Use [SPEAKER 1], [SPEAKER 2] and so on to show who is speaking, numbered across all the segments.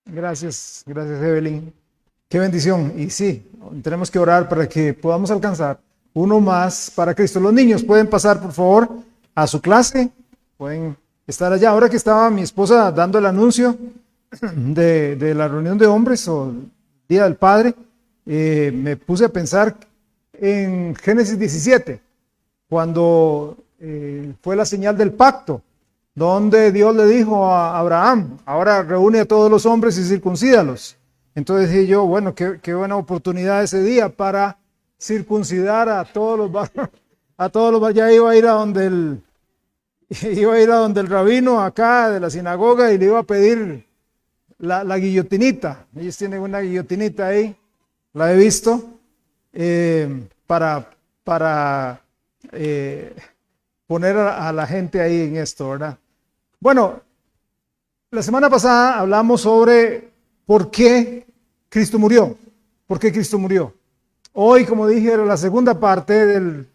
[SPEAKER 1] Gracias Evelyn. Qué bendición. Y sí, tenemos que orar para que podamos alcanzar uno más para Cristo. Los niños pueden pasar, por favor, a su clase. Pueden estar allá. Ahora que estaba mi esposa dando el anuncio de la reunión de hombres o Día del Padre, me puse a pensar en Génesis 17, cuando fue la señal del pacto, donde Dios le dijo a Abraham: ahora reúne a todos los hombres y circuncídalos. Entonces dije yo, bueno, qué buena oportunidad ese día para circuncidar a todos los, ya iba a ir a donde el rabino acá de la sinagoga y le iba a pedir la guillotinita. Ellos tienen una guillotinita ahí, la he visto, para poner a la gente ahí en esto, ¿verdad? Bueno, la semana pasada hablamos sobre por qué Cristo murió. ¿Por qué Cristo murió? Hoy, como dije, era la segunda parte del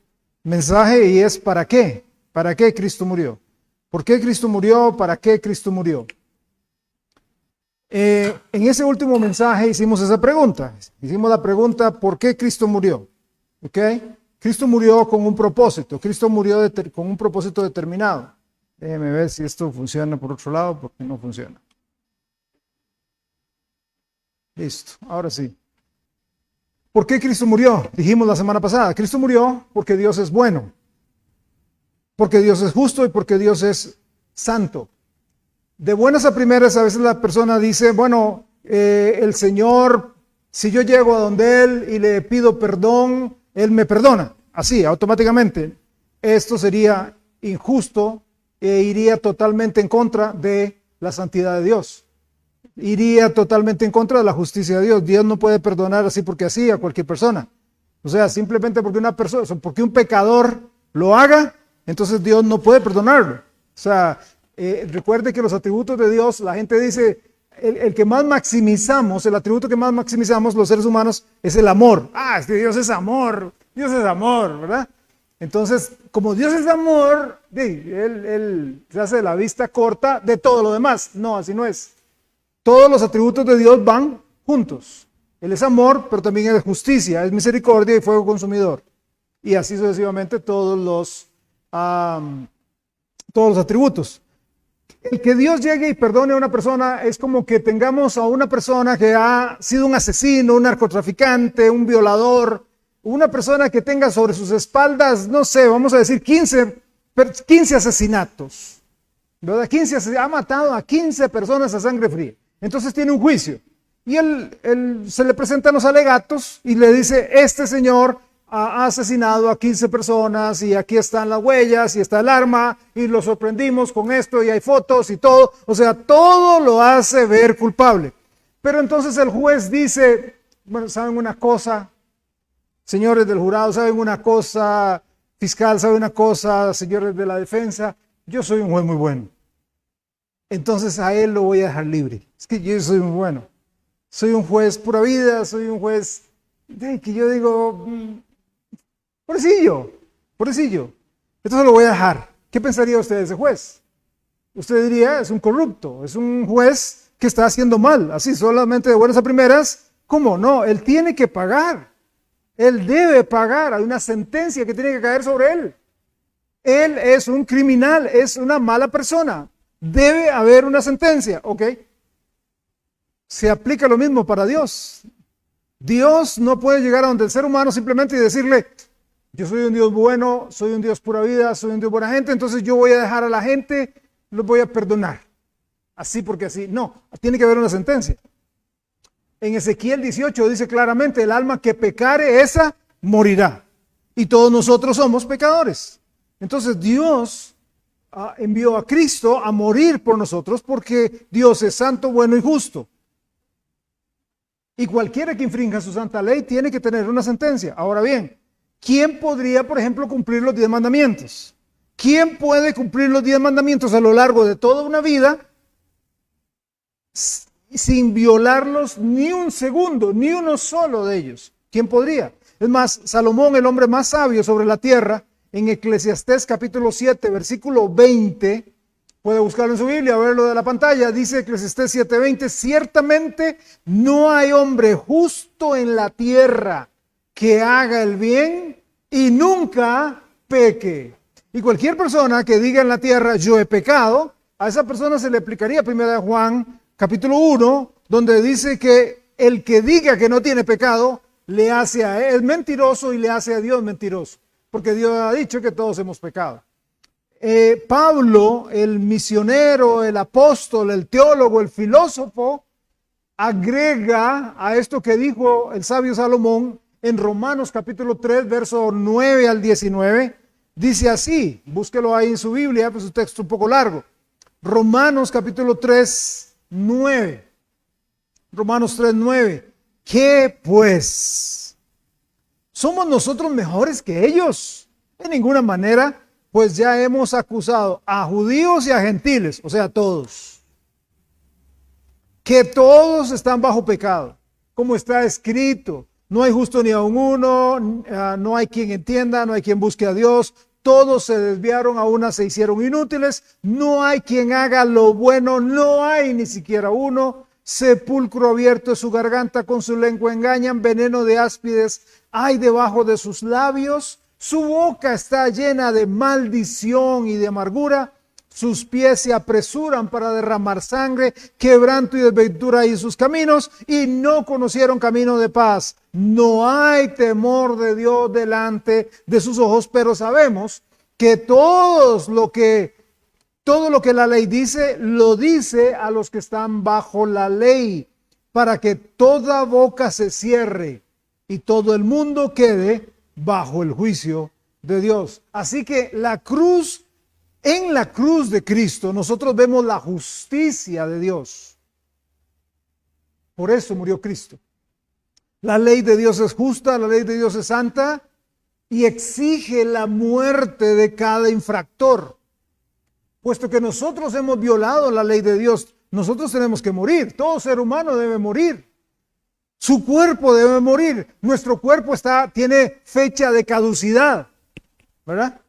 [SPEAKER 1] mensaje y es ¿para qué? ¿Para qué Cristo murió? ¿Por qué Cristo murió? ¿Para qué Cristo murió? En ese último mensaje hicimos esa pregunta. Hicimos la pregunta: ¿por qué Cristo murió? ¿Ok? Cristo murió con un propósito. Cristo murió con un propósito determinado. Déjeme ver si esto funciona por otro lado, porque no funciona. Listo, ahora sí. ¿Por qué Cristo murió? Dijimos la semana pasada, Cristo murió porque Dios es bueno, porque Dios es justo y porque Dios es santo. De buenas a primeras, a veces la persona dice, bueno, el Señor, si yo llego a donde Él y le pido perdón, Él me perdona, así, automáticamente. Esto sería injusto e iría totalmente en contra de la santidad de Dios. Iría totalmente en contra de la justicia de Dios. Dios no puede perdonar así porque así a cualquier persona. O sea, simplemente porque una persona, porque un pecador lo haga, entonces Dios no puede perdonarlo. O sea, recuerde que los atributos de Dios, la gente dice, el que más maximizamos, el atributo que más maximizamos los seres humanos es el amor. Es que Dios es amor, ¿verdad? Entonces, como Dios es amor, él se hace la vista corta de todo lo demás. No, así no es. Todos los atributos de Dios van juntos. Él es amor, pero también es justicia, es misericordia y fuego consumidor. Y así sucesivamente todos los atributos. El que Dios llegue y perdone a una persona es como que tengamos a una persona que ha sido un asesino, un narcotraficante, un violador, una persona que tenga sobre sus espaldas, no sé, vamos a decir 15 asesinatos, ¿verdad? Ha matado a 15 personas a sangre fría. Entonces tiene un juicio y él se le presentan los alegatos y le dice, este señor ha asesinado a 15 personas y aquí están las huellas y está el arma y lo sorprendimos con esto y hay fotos y todo. O sea, todo lo hace ver culpable. Pero entonces el juez dice, bueno, ¿saben una cosa? Señores del jurado, ¿saben una cosa? Fiscal, ¿saben una cosa? Señores de la defensa, yo soy un juez muy bueno. Entonces a él lo voy a dejar libre. Es que yo soy muy bueno. Soy un juez pura vida, soy un juez que yo digo, pobrecillo. Entonces lo voy a dejar. ¿Qué pensaría usted de ese juez? Usted diría, es un corrupto, es un juez que está haciendo mal, así solamente de buenas a primeras. ¿Cómo? No, él tiene que pagar. Él debe pagar. Hay una sentencia que tiene que caer sobre él. Él es un criminal, es una mala persona. Debe haber una sentencia, ¿ok? Se aplica lo mismo para Dios. Dios no puede llegar a donde el ser humano simplemente y decirle, yo soy un Dios bueno, soy un Dios pura vida, soy un Dios buena gente, entonces yo voy a dejar a la gente, los voy a perdonar. Así porque así. No, tiene que haber una sentencia. En Ezequiel 18 dice claramente, el alma que pecare, esa morirá. Y todos nosotros somos pecadores. Entonces Dios envió a Cristo a morir por nosotros porque Dios es santo, bueno y justo. Y cualquiera que infrinja su santa ley tiene que tener una sentencia. Ahora bien, ¿quién podría, por ejemplo, cumplir los 10 mandamientos? ¿Quién puede cumplir los 10 mandamientos a lo largo de toda una vida sin violarlos ni un segundo, ni uno solo de ellos? ¿Quién podría? Es más, Salomón, el hombre más sabio sobre la tierra, en Eclesiastés capítulo 7, versículo 20, Puede buscarlo en su Biblia, verlo de la pantalla. Dice Eclesiastés 7:20, ciertamente no hay hombre justo en la tierra que haga el bien y nunca peque. Y cualquier persona que diga en la tierra, yo he pecado, a esa persona se le aplicaría 1 Juan capítulo 1, donde dice que el que diga que no tiene pecado, le hace a él mentiroso y le hace a Dios mentiroso. Porque Dios ha dicho que todos hemos pecado. Pablo, el misionero, el apóstol, el teólogo, el filósofo, agrega a esto que dijo el sabio Salomón en Romanos capítulo 3, verso 9 al 19. Dice así, búsquelo ahí en su Biblia, pues es un texto un poco largo. Romanos capítulo 3, 9. Romanos 3, 9. ¿Qué pues? ¿Somos nosotros mejores que ellos? De ninguna manera. Pues ya hemos acusado a judíos y a gentiles, o sea, todos, que todos están bajo pecado, como está escrito, no hay justo ni aun uno, no hay quien entienda, no hay quien busque a Dios, todos se desviaron, a una se hicieron inútiles, no hay quien haga lo bueno, no hay ni siquiera uno, sepulcro abierto es su garganta, con su lengua engañan, veneno de áspides hay debajo de sus labios. Su boca está llena de maldición y de amargura. Sus pies se apresuran para derramar sangre. Quebranto y desventura hay en sus caminos. Y no conocieron camino de paz. No hay temor de Dios delante de sus ojos. Pero sabemos que todo lo que la ley dice, lo dice a los que están bajo la ley. Para que toda boca se cierre y todo el mundo quede bajo el juicio de Dios. Así que en la cruz de Cristo, nosotros vemos la justicia de Dios. Por eso murió Cristo. La ley de Dios es justa, la ley de Dios es santa y exige la muerte de cada infractor. Puesto que nosotros hemos violado la ley de Dios, nosotros tenemos que morir. Todo ser humano debe morir. Su cuerpo debe morir. Nuestro cuerpo tiene fecha de caducidad, ¿verdad?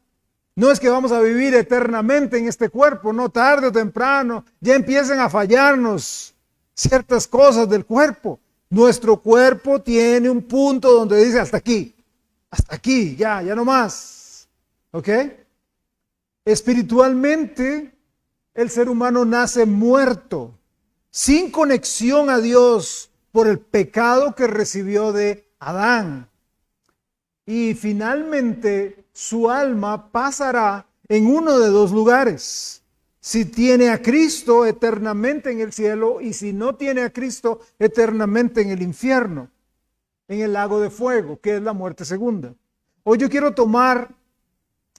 [SPEAKER 1] No es que vamos a vivir eternamente en este cuerpo, no, tarde o temprano ya empiezan a fallarnos ciertas cosas del cuerpo. Nuestro cuerpo tiene un punto donde dice hasta aquí, ya no más. ¿Ok? Espiritualmente, el ser humano nace muerto, sin conexión a Dios, por el pecado que recibió de Adán. Y finalmente su alma pasará en uno de dos lugares. Si tiene a Cristo, eternamente en el cielo, y si no tiene a Cristo, eternamente en el infierno, en el lago de fuego, que es la muerte segunda. Hoy yo quiero tomar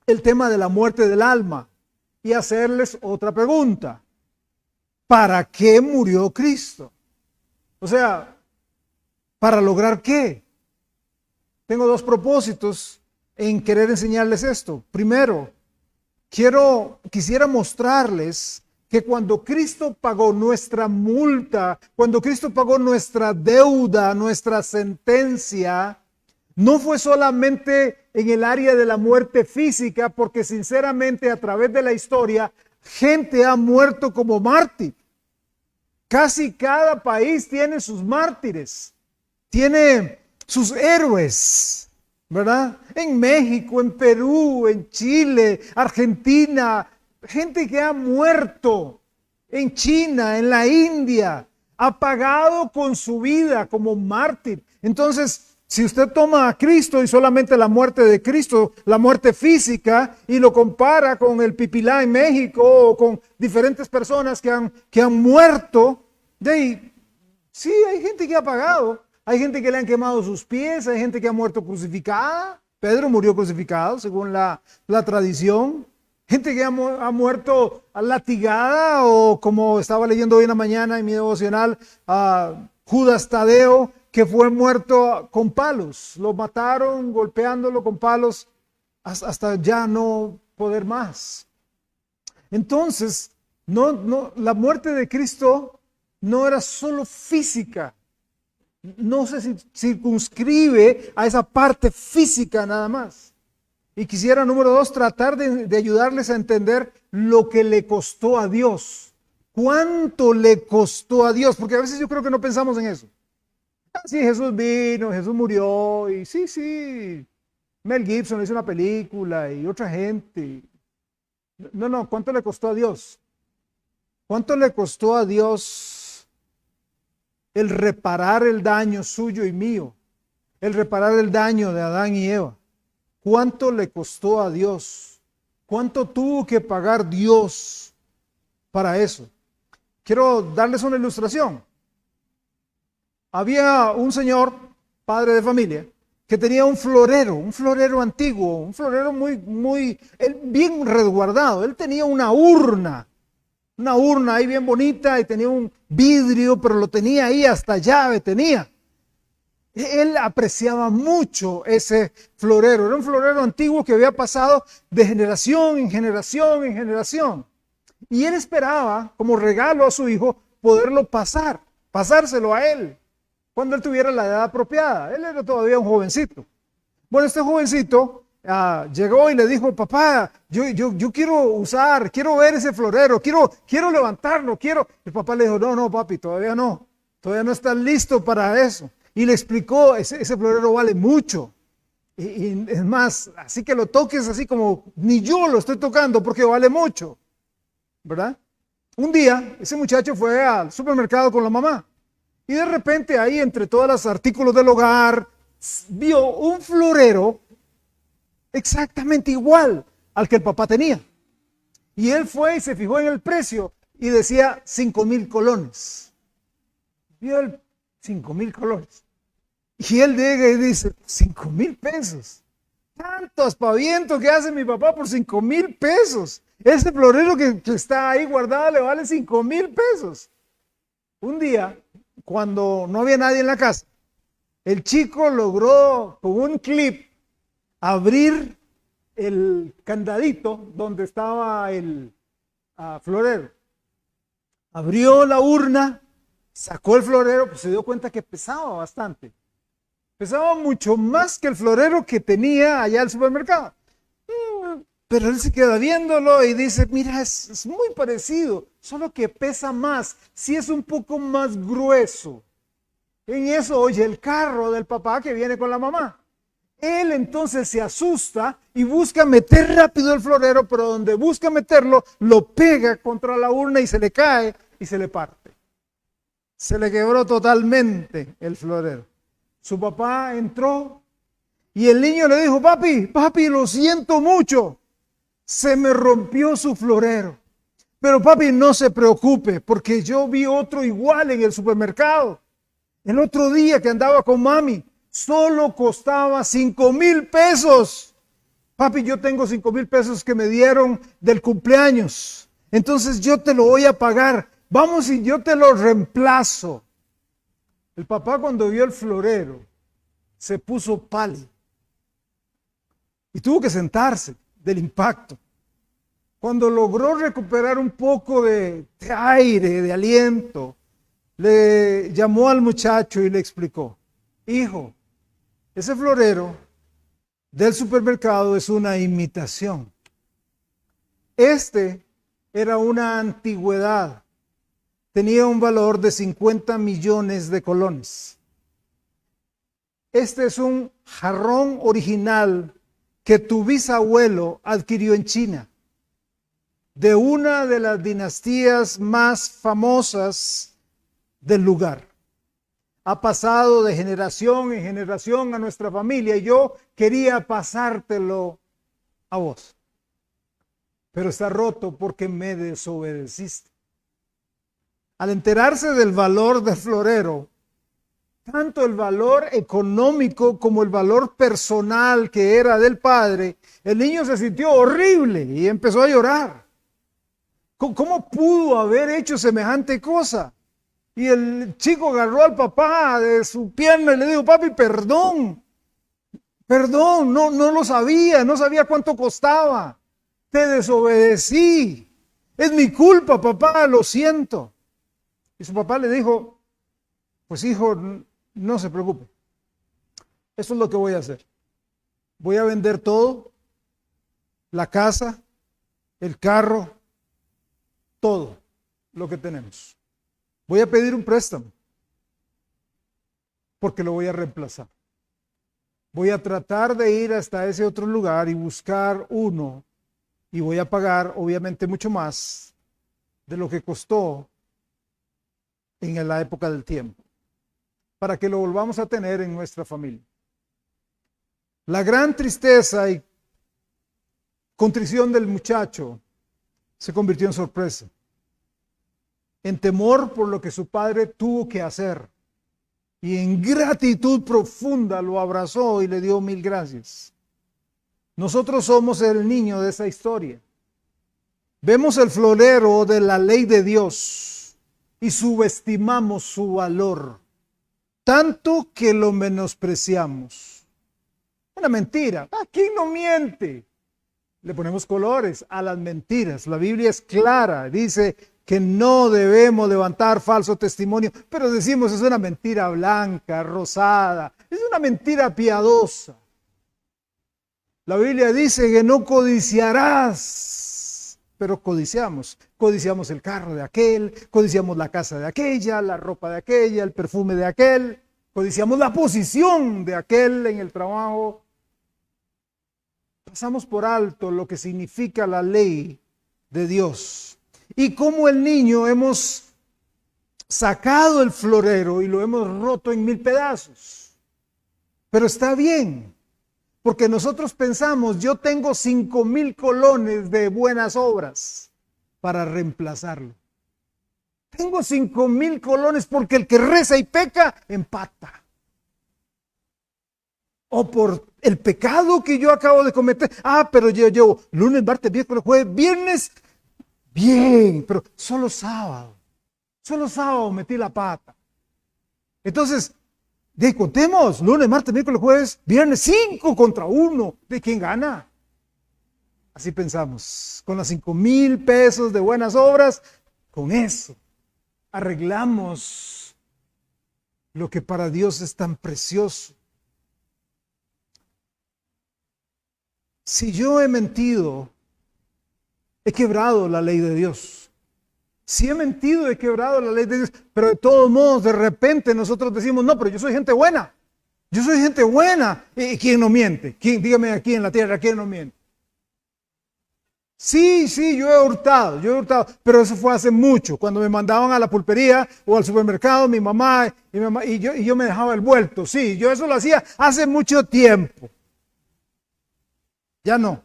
[SPEAKER 1] el tema de la muerte del alma y hacerles otra pregunta. ¿Para qué murió Cristo? O sea, ¿para lograr qué? Tengo dos propósitos en querer enseñarles esto. Primero, quisiera mostrarles que cuando Cristo pagó nuestra multa, cuando Cristo pagó nuestra deuda, nuestra sentencia, no fue solamente en el área de la muerte física, porque sinceramente a través de la historia, gente ha muerto como mártir. Casi cada país tiene sus mártires, tiene sus héroes, ¿verdad? En México, en Perú, en Chile, Argentina, gente que ha muerto en China, en la India, ha pagado con su vida como mártir. Entonces, si usted toma a Cristo y solamente la muerte de Cristo, la muerte física, y lo compara con el Pipilá en México o con diferentes personas que han muerto, sí, hay gente que ha pagado, hay gente que le han quemado sus pies, hay gente que ha muerto crucificada. Pedro murió crucificado, según la tradición. Gente que ha muerto latigada, o como estaba leyendo hoy en la mañana en mi devocional, Judas Tadeo, que fue muerto con palos. Lo mataron golpeándolo con palos hasta ya no poder más. Entonces, la muerte de Cristo no era solo física. No se circunscribe a esa parte física nada más. Y quisiera, número 2, tratar de ayudarles a entender lo que le costó a Dios. ¿Cuánto le costó a Dios? Porque a veces yo creo que no pensamos en eso. Ah, sí, Jesús vino, Jesús murió, y sí, Mel Gibson hizo una película y otra gente. No, ¿cuánto le costó a Dios? ¿Cuánto le costó a Dios el reparar el daño suyo y mío? El reparar el daño de Adán y Eva. ¿Cuánto le costó a Dios? ¿Cuánto tuvo que pagar Dios para eso? Quiero darles una ilustración. Había un señor, padre de familia, que tenía un florero antiguo, un florero bien resguardado. Él tenía una urna ahí bien bonita y tenía un vidrio, pero lo tenía ahí, hasta llave tenía. Él apreciaba mucho ese florero. Era un florero antiguo que había pasado de generación en generación en generación. Y él esperaba, como regalo a su hijo, poderlo pasárselo a él, cuando él tuviera la edad apropiada. Él era todavía un jovencito. Bueno, este jovencito llegó y le dijo: papá, yo quiero ver ese florero, quiero levantarlo, quiero. El papá le dijo: no, papi, todavía no estás listo para eso. Y le explicó: ese florero vale mucho. Y es más, así que lo toques así como ni yo lo estoy tocando, porque vale mucho, ¿verdad? Un día, ese muchacho fue al supermercado con la mamá. Y de repente ahí, entre todos los artículos del hogar, vio un florero exactamente igual al que el papá tenía. Y él fue y se fijó en el precio y decía 5,000 colones. Vio el 5,000 colones. Y él llega y dice: 5,000 pesos. Tanto aspaviento que hace mi papá por 5,000 pesos. Ese florero que está ahí guardado le vale 5,000 pesos. Un día, cuando no había nadie en la casa, el chico logró con un clip abrir el candadito donde estaba el florero. Abrió la urna, sacó el florero, pues se dio cuenta que pesaba bastante. Pesaba mucho más que el florero que tenía allá al supermercado. Pero él se queda viéndolo y dice: mira, es muy parecido, solo que pesa más, sí es un poco más grueso. En eso oye el carro del papá que viene con la mamá. Él entonces se asusta y busca meter rápido el florero, pero donde busca meterlo, lo pega contra la urna y se le cae y se le parte. Se le quebró totalmente el florero. Su papá entró y el niño le dijo: papi, lo siento mucho, se me rompió su florero. Pero papi, no se preocupe, porque yo vi otro igual en el supermercado. El otro día que andaba con mami, solo costaba 5,000 pesos. Papi, yo tengo 5,000 pesos que me dieron del cumpleaños. Entonces yo te lo voy a pagar. Vamos y yo te lo reemplazo. El papá, cuando vio el florero, se puso pálido y tuvo que sentarse del impacto. Cuando logró recuperar un poco de aire, de aliento, le llamó al muchacho y le explicó: hijo, ese florero del supermercado es una imitación. Este era una antigüedad. Tenía un valor de 50 millones de colones. Este es un jarrón original que tu bisabuelo adquirió en China, de una de las dinastías más famosas del lugar. Ha pasado de generación en generación a nuestra familia y yo quería pasártelo a vos. Pero está roto porque me desobedeciste. Al enterarse del valor del florero, tanto el valor económico como el valor personal que era del padre, el niño se sintió horrible y empezó a llorar. ¿Cómo pudo haber hecho semejante cosa? Y el chico agarró al papá de su pierna y le dijo: papi, perdón, no lo sabía, no sabía cuánto costaba. Te desobedecí. Es mi culpa, papá, lo siento. Y su papá le dijo: pues hijo, no se preocupe. Eso es lo que voy a hacer. Voy a vender todo la casa, el carro, todo lo que tenemos. Voy a pedir un préstamo porque lo voy a reemplazar. Voy a tratar de ir hasta ese otro lugar y buscar uno y voy a pagar obviamente mucho más de lo que costó en la época del tiempo, para que lo volvamos a tener en nuestra familia. La gran tristeza y contrición del muchacho se convirtió en sorpresa, en temor por lo que su padre tuvo que hacer, y en gratitud profunda lo abrazó y le dio 1000 gracias. Nosotros somos el niño de esa historia. Vemos el florero de la ley de Dios y subestimamos su valor, tanto que lo menospreciamos. Una mentira. ¿Quién no miente? Le ponemos colores a las mentiras. La Biblia es clara, dice que no debemos levantar falso testimonio, pero decimos es una mentira blanca, rosada, es una mentira piadosa. La Biblia dice que no codiciarás, pero codiciamos. Codiciamos el carro de aquel, codiciamos la casa de aquella, la ropa de aquella, el perfume de aquel, codiciamos la posición de aquel en el trabajo. Pasamos por alto lo que significa la ley de Dios. Y como el niño hemos sacado el florero y lo hemos roto en 1000 pedazos. Pero está bien, porque nosotros pensamos, yo tengo 5000 colones de buenas obras para reemplazarlo. Tengo 5000 colones porque el que reza y peca, empata. O por el pecado que yo acabo de cometer. Pero yo llevo lunes, martes, miércoles, jueves, viernes. Bien, pero solo sábado metí la pata. Entonces, contemos, lunes, martes, miércoles, jueves, viernes, 5 contra 1. ¿De quién gana? Así pensamos. Con los 5000 pesos de buenas obras, con eso arreglamos lo que para Dios es tan precioso. Si yo he mentido, he quebrado la ley de Dios. Si he mentido, he quebrado la ley de Dios. Pero de todos modos, de repente nosotros decimos, no, pero yo soy gente buena. Yo soy gente buena. ¿Y quién no miente? Dígame aquí en la tierra, ¿quién no miente? Sí, yo he hurtado. Pero eso fue hace mucho. Cuando me mandaban a la pulpería o al supermercado, mi mamá y yo me dejaba el vuelto. Sí, yo eso lo hacía hace mucho tiempo. Ya no.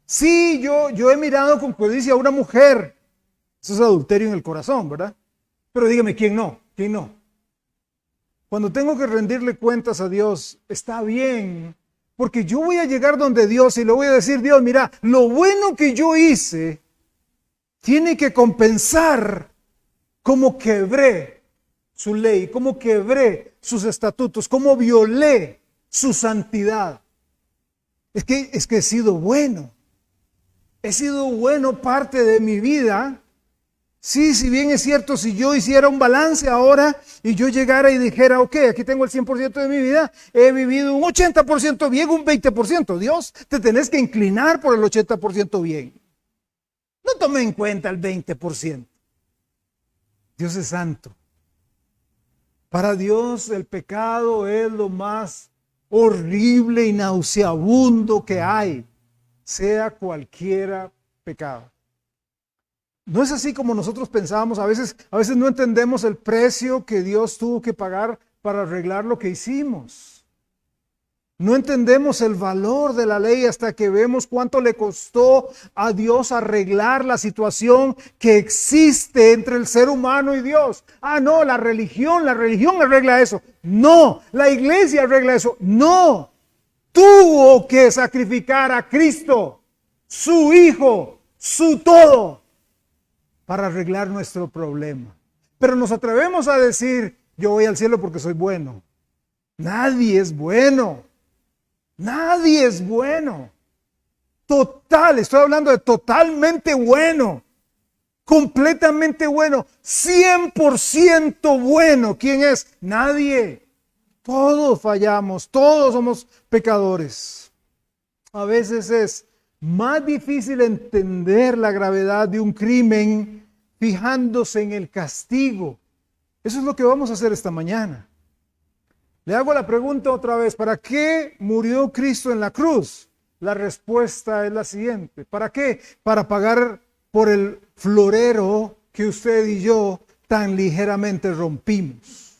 [SPEAKER 1] Sí, yo he mirado con codicia a una mujer. Eso es adulterio en el corazón, ¿verdad? Pero dígame, ¿quién no? ¿Quién no? Cuando tengo que rendirle cuentas a Dios, está bien, porque yo voy a llegar donde Dios y le voy a decir, Dios, mira, lo bueno que yo hice tiene que compensar cómo quebré su ley, cómo quebré sus estatutos, cómo violé su santidad. Es que he sido bueno. He sido bueno parte de mi vida. Sí, si bien es cierto, si yo hiciera un balance ahora y yo llegara y dijera, ok, aquí tengo el 100% de mi vida, he vivido un 80% bien, un 20%. Dios, te tenés que inclinar por el 80% bien. No tome en cuenta el 20%. Dios es santo. Para Dios el pecado es lo más horrible y nauseabundo que hay, sea cualquiera pecado. No es así como nosotros pensábamos. A veces no entendemos el precio que Dios tuvo que pagar para arreglar lo que hicimos. No entendemos el valor de la ley hasta que vemos cuánto le costó a Dios arreglar la situación que existe entre el ser humano y Dios. No, la religión arregla eso. No, la iglesia arregla eso. No, tuvo que sacrificar a Cristo, su Hijo, su todo, para arreglar nuestro problema. Pero nos atrevemos a decir, yo voy al cielo porque soy bueno. Nadie es bueno. Nadie es bueno. Estoy hablando de totalmente bueno. Completamente bueno. 100% bueno. ¿Quién es? Nadie. Todos fallamos, todos somos pecadores. A veces es Más difícil entender la gravedad de un crimen fijándose en el castigo. Eso es lo que vamos a hacer esta mañana. Le hago la pregunta otra vez, ¿para qué murió Cristo en la cruz? La respuesta es la siguiente, ¿para qué? Para pagar por el florero que usted y yo tan ligeramente rompimos.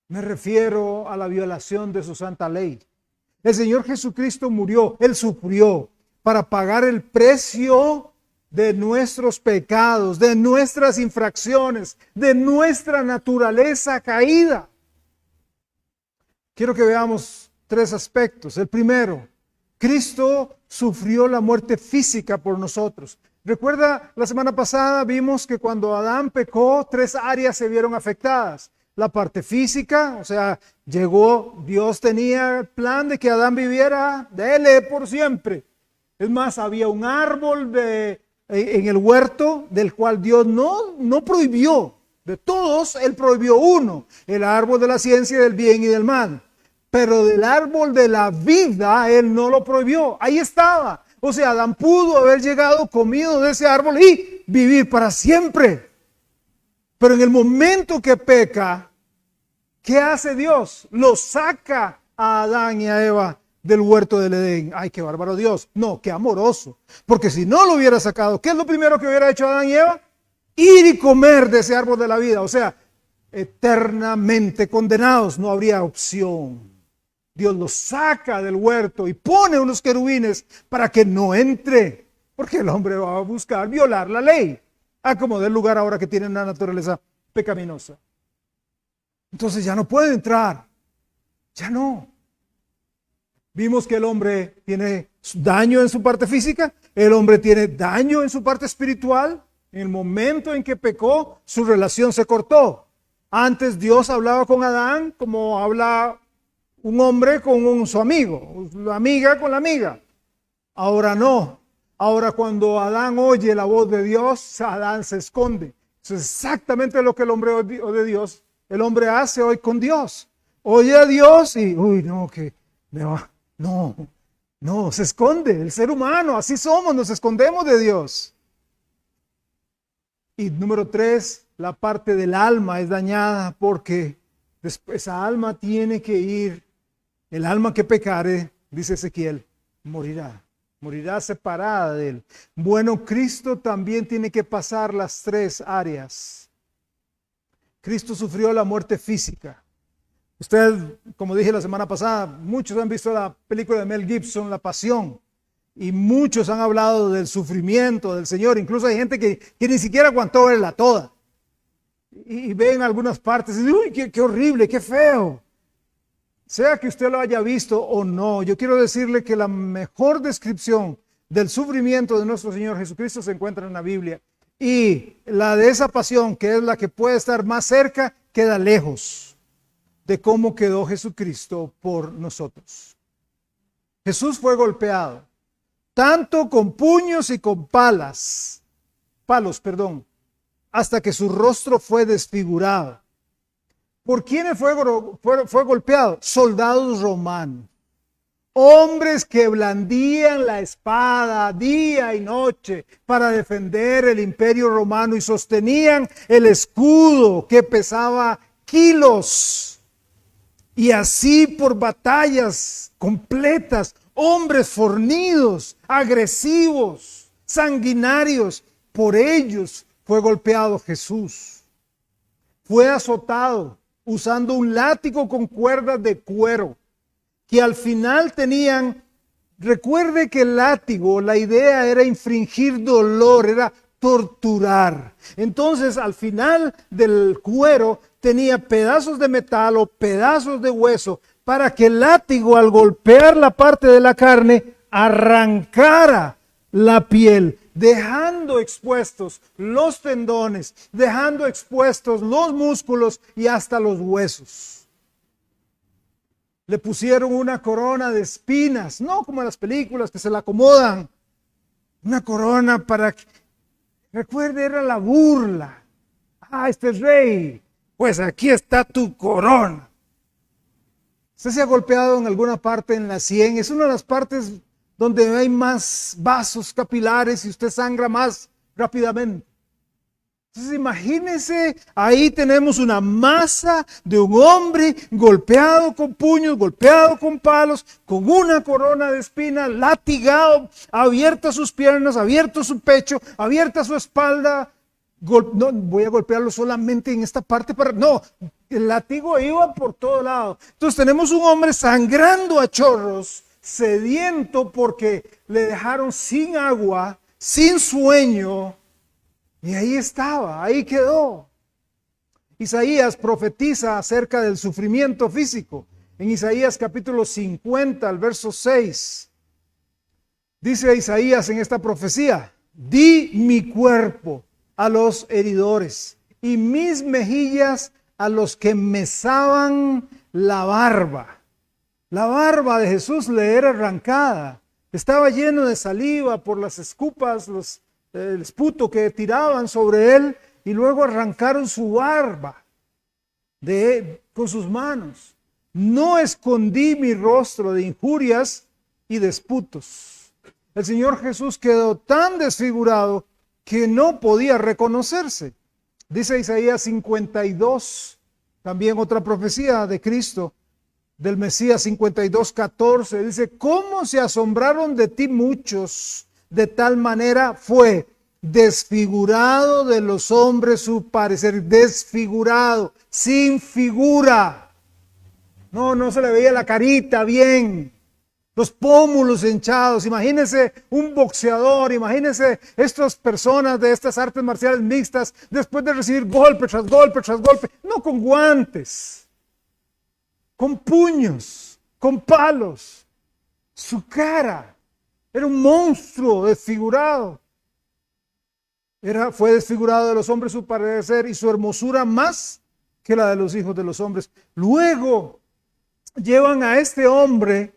[SPEAKER 1] Me refiero a la violación de su santa ley. El Señor Jesucristo murió, Él sufrió para pagar el precio de nuestros pecados, de nuestras infracciones, de nuestra naturaleza caída. Quiero que veamos tres aspectos. El primero, Cristo sufrió la muerte física por nosotros. Recuerda, la semana pasada vimos que cuando Adán pecó, tres áreas se vieron afectadas. La parte física, o sea, Dios tenía el plan de que Adán viviera de él por siempre. Es más, había un árbol en el huerto del cual Dios no prohibió. De todos, Él prohibió uno, el árbol de la ciencia del bien y del mal. Pero del árbol de la vida, Él no lo prohibió. Ahí estaba. O sea, Adán pudo haber llegado, comido de ese árbol y vivir para siempre. Pero en el momento que peca, ¿qué hace Dios? Lo saca a Adán y a Eva del huerto del Edén. ¡Ay, qué bárbaro Dios! No, qué amoroso. Porque si no lo hubiera sacado, ¿qué es lo primero que hubiera hecho Adán y Eva? Ir y comer de ese árbol de la vida. O sea, eternamente condenados. No habría opción. Dios los saca del huerto y pone unos querubines para que no entre. Porque el hombre va a buscar violar la ley. A como del lugar ahora que tiene una naturaleza pecaminosa. Entonces ya no puede entrar. Ya no. Vimos que el hombre tiene daño en su parte física. El hombre tiene daño en su parte espiritual. En el momento en que pecó, su relación se cortó. Antes Dios hablaba con Adán como habla un hombre con su amigo, la amiga con la amiga. Ahora no. Ahora cuando Adán oye la voz de Dios, Adán se esconde. Eso es exactamente lo que el hombre de Dios, el hombre hace hoy con Dios. Oye a Dios y, no, se esconde. El ser humano, así somos, nos escondemos de Dios. Y número 3, la parte del alma es dañada porque esa alma tiene que ir. El alma que pecare, dice Ezequiel, morirá separada de él. Bueno, Cristo también tiene que pasar las 3 áreas. Cristo sufrió la muerte física. Usted, como dije la semana pasada, muchos han visto la película de Mel Gibson, La Pasión, y muchos han hablado del sufrimiento del Señor. Incluso hay gente que ni siquiera aguantó verla toda. Y ven algunas partes y dicen, uy, qué horrible, qué feo. Sea que usted lo haya visto o no, yo quiero decirle que la mejor descripción del sufrimiento de nuestro Señor Jesucristo se encuentra en la Biblia. Y la de esa pasión, que es la que puede estar más cerca, queda lejos de cómo quedó Jesucristo por nosotros. Jesús fue golpeado, tanto con puños y con palos, hasta que su rostro fue desfigurado. ¿Por quiénes fue golpeado? Soldados romanos. Hombres que blandían la espada día y noche para defender el imperio romano y sostenían el escudo que pesaba kilos. Y así por batallas completas, hombres fornidos, agresivos, sanguinarios, por ellos fue golpeado Jesús. Fue azotado usando un látigo con cuerdas de cuero, que al final tenían, recuerde que el látigo, la idea era infringir dolor, era torturar. Entonces al final del cuero tenía pedazos de metal o pedazos de hueso para que el látigo al golpear la parte de la carne arrancara la piel, dejando expuestos los tendones, dejando expuestos los músculos y hasta los huesos. Le pusieron una corona de espinas, no como en las películas que se la acomodan, una corona para que, recuerde, era la burla. Este es rey, pues aquí está tu corona. Usted se ha golpeado en alguna parte en la sien, es una de las partes donde hay más vasos capilares y usted sangra más rápidamente. Entonces imagínense, ahí tenemos una masa de un hombre golpeado con puños, golpeado con palos, con una corona de espinas, latigado, abiertas sus piernas, abierto su pecho, abierta su espalda. No voy a golpearlo solamente en esta parte no, el látigo iba por todo lado. Entonces tenemos un hombre sangrando a chorros, sediento porque le dejaron sin agua, sin sueño. Y ahí estaba, ahí quedó. Isaías profetiza acerca del sufrimiento físico. En Isaías capítulo 50, al verso 6, dice Isaías en esta profecía: di mi cuerpo a los heridores y mis mejillas a los que mesaban la barba. La barba de Jesús le era arrancada. Estaba lleno de saliva por las escupas, el esputo que tiraban sobre él, y luego arrancaron su barba con sus manos. No escondí mi rostro de injurias y de esputos. El Señor Jesús quedó tan desfigurado que no podía reconocerse. Dice Isaías 52, también otra profecía de Cristo, del Mesías 52:14, dice: ¿cómo se asombraron de ti muchos? De tal manera fue desfigurado de los hombres su parecer. Desfigurado, sin figura. No se le veía la carita bien. Los pómulos hinchados. Imagínense un boxeador, imagínense estas personas de estas artes marciales mixtas, después de recibir golpe tras golpe tras golpe, no con guantes, con puños, con palos. Su cara era un monstruo desfigurado. Fue desfigurado de los hombres su parecer, y su hermosura más que la de los hijos de los hombres. Luego llevan a este hombre,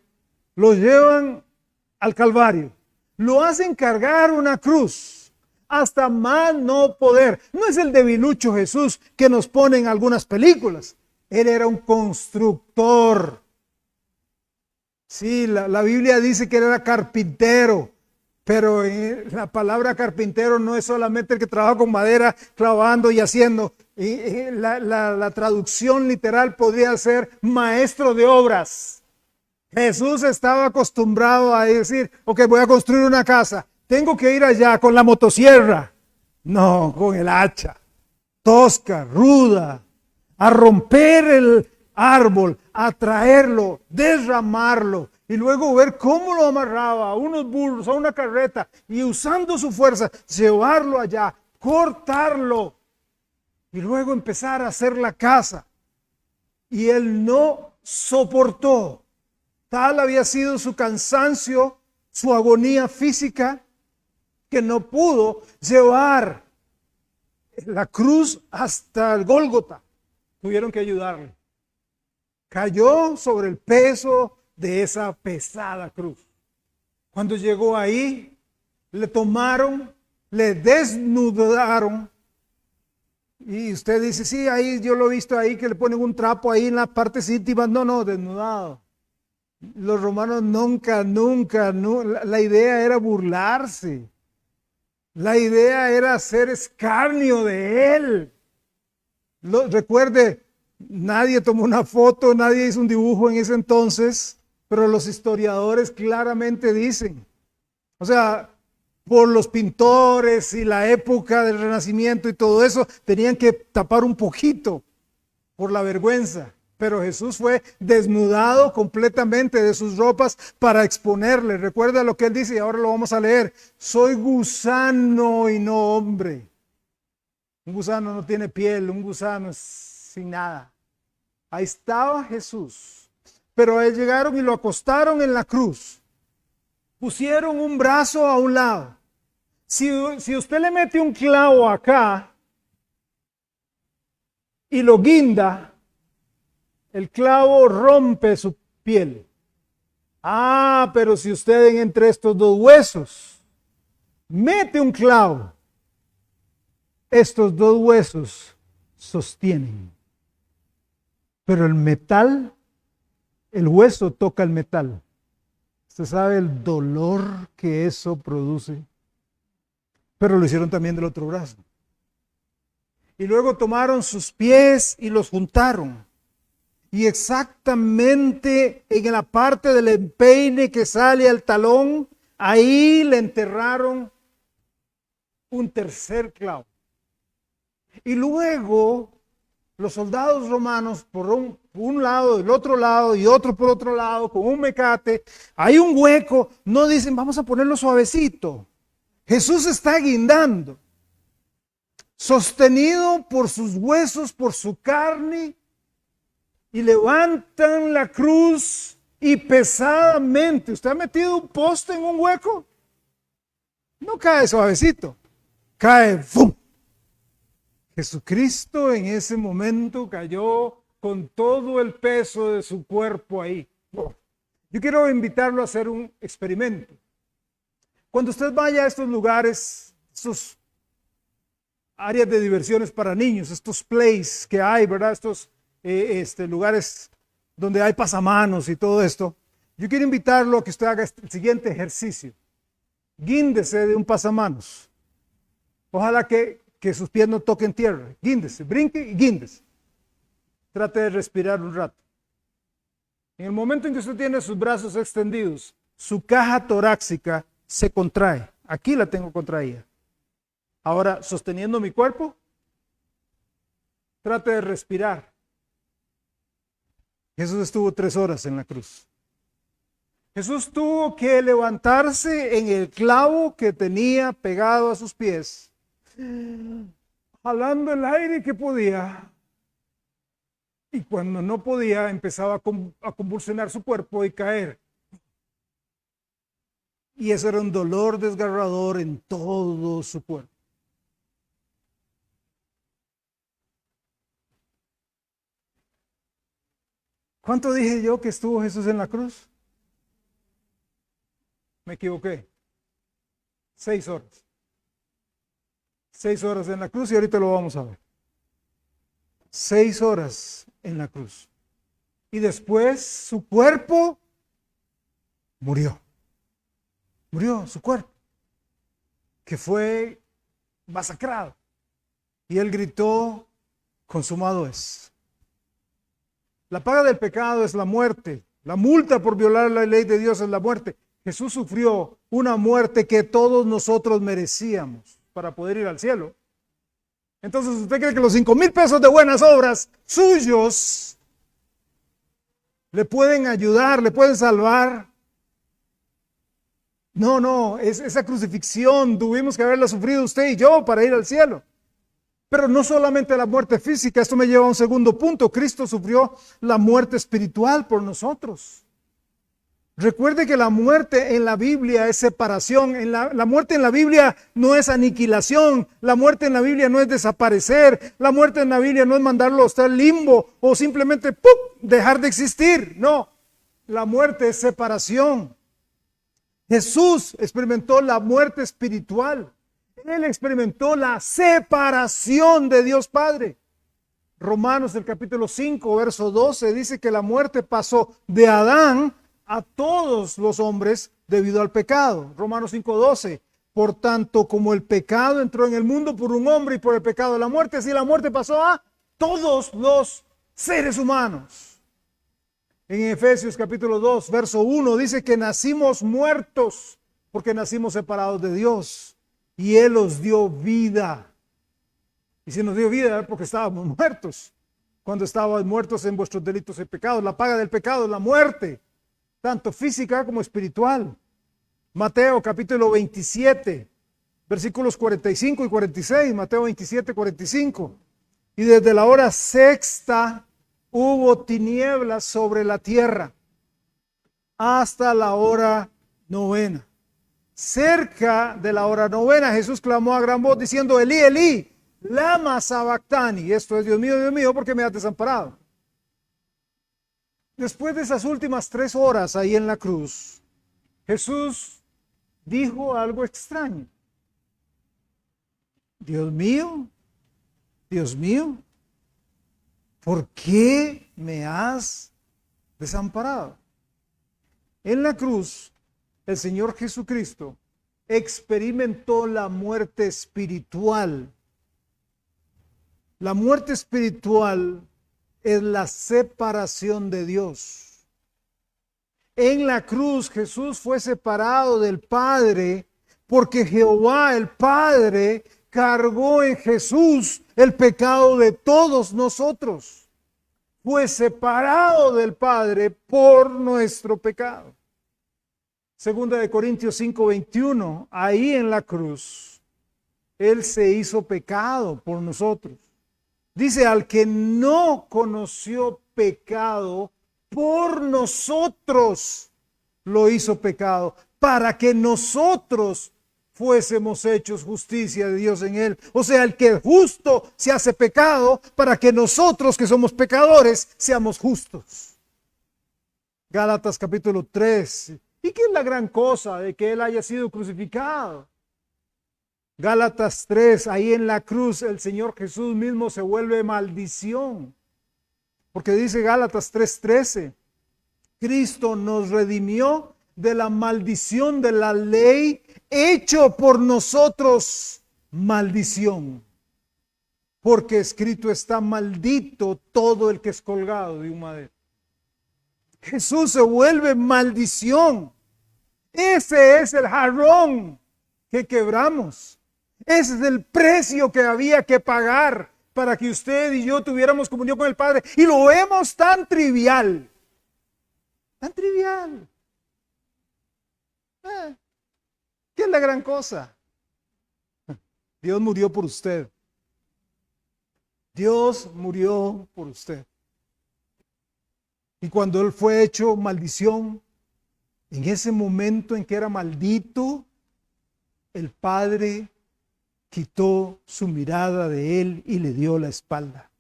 [SPEAKER 1] lo llevan al Calvario, lo hacen cargar una cruz hasta más no poder. No es el debilucho Jesús que nos pone en algunas películas. Él era un constructor. Sí, la Biblia dice que él era carpintero, pero la palabra carpintero no es solamente el que trabaja con madera, clavando y haciendo. La traducción literal podría ser maestro de obras. Jesús estaba acostumbrado a decir: ok, voy a construir una casa, tengo que ir allá con la motosierra. No, con el hacha, tosca, ruda, a romper el árbol, a traerlo, derramarlo, y luego ver cómo lo amarraba a unos burros, a una carreta, y usando su fuerza, llevarlo allá, cortarlo, y luego empezar a hacer la casa. Y él no soportó. Tal había sido su cansancio, su agonía física, que no pudo llevar la cruz hasta el Gólgota. Tuvieron que ayudarle. Cayó sobre el peso de esa pesada cruz. Cuando llegó ahí, le tomaron, le desnudaron. Y usted dice: sí, ahí yo lo he visto ahí, que le ponen un trapo ahí en la parte íntima. No, desnudado. Los romanos nunca, la idea era burlarse. La idea era hacer escarnio de él. Recuerde, nadie tomó una foto, nadie hizo un dibujo en ese entonces, pero los historiadores claramente dicen, o sea, por los pintores y la época del Renacimiento y todo eso, tenían que tapar un poquito por la vergüenza. Pero Jesús fue desnudado completamente de sus ropas para exponerle. Recuerda lo que él dice, y ahora lo vamos a leer: soy gusano y no hombre. Un gusano no tiene piel, un gusano es sin nada. Ahí estaba Jesús. Pero a él llegaron y lo acostaron en la cruz. Pusieron un brazo a un lado. Si usted le mete un clavo acá y lo guinda, el clavo rompe su piel. Pero si usted entre estos dos huesos mete un clavo, estos dos huesos sostienen. Pero el metal, el hueso toca el metal. ¿Usted sabe el dolor que eso produce? Pero lo hicieron también del otro brazo. Y luego tomaron sus pies y los juntaron. Y exactamente en la parte del empeine que sale al talón, ahí le enterraron un tercer clavo. Y luego los soldados romanos por un lado, del otro lado y otro por otro lado, con un mecate, hay un hueco, no dicen vamos a ponerlo suavecito. Jesús está guindando, sostenido por sus huesos, por su carne, y levantan la cruz y pesadamente. ¿Usted ha metido un poste en un hueco? No cae suavecito, cae ¡fum! Jesucristo en ese momento cayó con todo el peso de su cuerpo ahí. Yo quiero invitarlo a hacer un experimento. Cuando usted vaya a estos lugares, estos áreas de diversiones para niños, estos plays que hay, ¿verdad? Estos lugares donde hay pasamanos y todo esto, yo quiero invitarlo a que usted haga el siguiente ejercicio. Guíndese de un pasamanos. Ojalá que sus pies no toquen tierra. Guíndese, brinque y guíndese. Trate de respirar un rato. En el momento en que usted tiene sus brazos extendidos, su caja torácica se contrae. Aquí la tengo contraída. Ahora, sosteniendo mi cuerpo, trate de respirar. Jesús estuvo 3 horas en la cruz. Jesús tuvo que levantarse en el clavo que tenía pegado a sus pies, jalando el aire que podía. Y cuando no podía, empezaba a convulsionar su cuerpo y caer. Y eso era un dolor desgarrador en todo su cuerpo. ¿Cuánto dije yo que estuvo Jesús en la cruz? Me equivoqué. 6 horas. 6 horas en la cruz y ahorita lo vamos a ver. 6 horas en la cruz. Y después su cuerpo murió. Murió su cuerpo, que fue masacrado. Y él gritó, consumado es. La paga del pecado es la muerte. La multa por violar la ley de Dios es la muerte. Jesús sufrió una muerte que todos nosotros merecíamos para poder ir al cielo. Entonces, ¿usted cree que los 5,000 pesos de buenas obras suyos le pueden ayudar, le pueden salvar? No, esa crucifixión tuvimos que haberla sufrido usted y yo para ir al cielo. Pero no solamente la muerte física, esto me lleva a un segundo punto. Cristo sufrió la muerte espiritual por nosotros. Recuerde que la muerte en la Biblia es separación. La muerte en la Biblia no es aniquilación. La muerte en la Biblia no es desaparecer. La muerte en la Biblia no es mandarlo a usted al limbo o simplemente ¡pum!, dejar de existir. No, la muerte es separación. Jesús experimentó la muerte espiritual. Él experimentó la separación de Dios Padre. Romanos, el capítulo 5, verso 12, dice que la muerte pasó de Adán a todos los hombres debido al pecado. Romanos 5:12. Por tanto, como el pecado entró en el mundo por un hombre y por el pecado la muerte, así la muerte pasó a todos los seres humanos. En Efesios capítulo 2, verso 1, dice que nacimos muertos porque nacimos separados de Dios y Él nos dio vida. Y si nos dio vida porque estábamos muertos, cuando estábamos muertos en vuestros delitos y pecados. La paga del pecado es la muerte, tanto física como espiritual. Mateo capítulo 27, versículos 45 y 46, Mateo 27, 45. Y desde la hora sexta hubo tinieblas sobre la tierra hasta la hora novena. Cerca de la hora novena, Jesús clamó a gran voz diciendo, Elí, Elí, lama sabactani. Esto es, Dios mío, ¿por qué me has desamparado? Después de esas últimas 3 horas ahí en la cruz, Jesús dijo algo extraño. Dios mío, ¿por qué me has desamparado? En la cruz, el Señor Jesucristo experimentó la muerte espiritual. La muerte espiritual es la separación de Dios. En la cruz Jesús fue separado del Padre porque Jehová el Padre cargó en Jesús el pecado de todos nosotros. Fue separado del Padre por nuestro pecado. Segunda de Corintios 5:21, ahí en la cruz, Él se hizo pecado por nosotros. Dice, al que no conoció pecado, por nosotros lo hizo pecado, para que nosotros fuésemos hechos justicia de Dios en Él. O sea, el que es justo se hace pecado para que nosotros que somos pecadores seamos justos. Gálatas capítulo 3. ¿Y qué es la gran cosa de que Él haya sido crucificado? Gálatas 3, ahí en la cruz el Señor Jesús mismo se vuelve maldición. Porque dice Gálatas 3:13, Cristo nos redimió de la maldición de la ley, hecho por nosotros maldición. Porque escrito está, maldito todo el que es colgado de un madero. Jesús se vuelve maldición. Ese es el jarrón que quebramos. Ese es el precio que había que pagar para que usted y yo tuviéramos comunión con el Padre. Y lo vemos tan trivial. Tan trivial. ¿Qué es la gran cosa? Dios murió por usted. Dios murió por usted. Y cuando Él fue hecho maldición, en ese momento en que era maldito, el Padre quitó su mirada de Él y le dio la espalda.